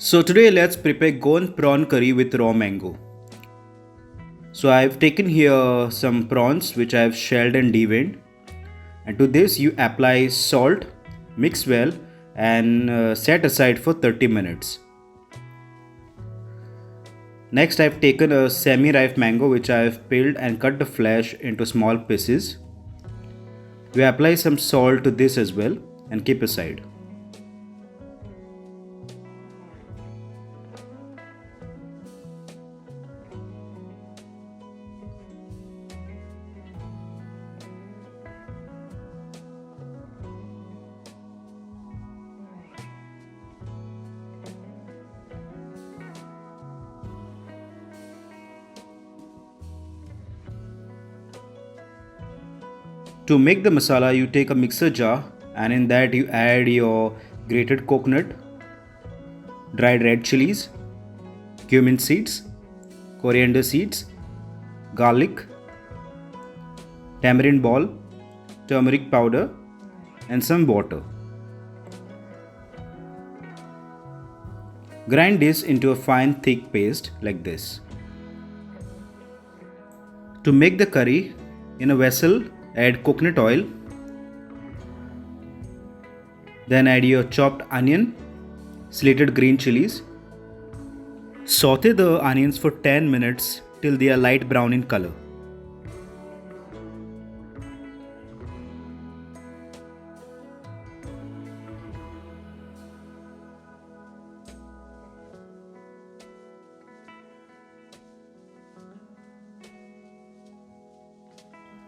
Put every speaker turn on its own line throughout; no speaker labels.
So today let's prepare Goan Prawn Curry with raw mango. So I've taken here some prawns which I've shelled and deveined, and to this you apply salt, mix well and set aside for 30 minutes. Next I've taken a semi-ripe mango which I've peeled and cut the flesh into small pieces. We apply some salt to this as well and keep aside. To make the masala, you take a mixer jar and in that you add your grated coconut, dried red chilies, cumin seeds, coriander seeds, garlic, tamarind ball, turmeric powder and some water. Grind this into a fine thick paste like this. To make the curry, in a vessel add coconut oil, then add your chopped onion, slated green chilies. Saute the onions for 10 minutes till they are light brown in color.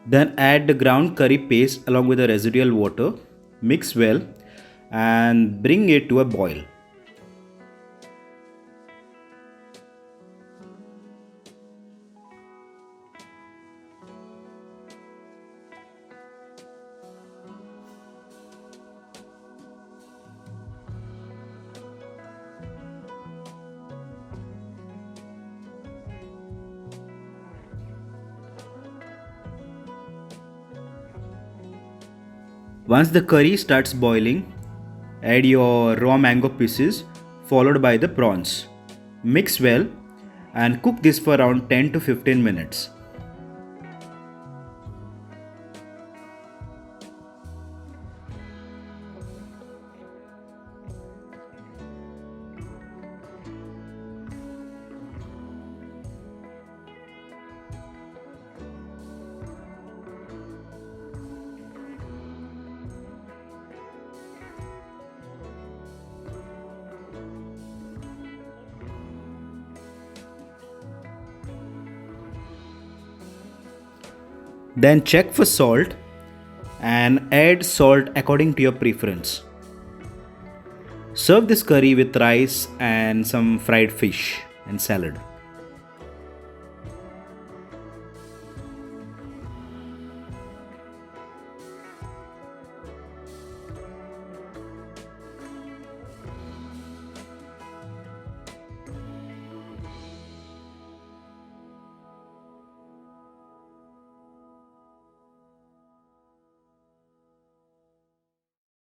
Then add the ground curry paste along with the residual water, mix well and bring it to a boil. Once the curry starts boiling, add your raw mango pieces followed by the prawns. Mix well and cook this for around 10 to 15 minutes. Then check for salt and add salt according to your preference. Serve this curry with rice and some fried fish and salad.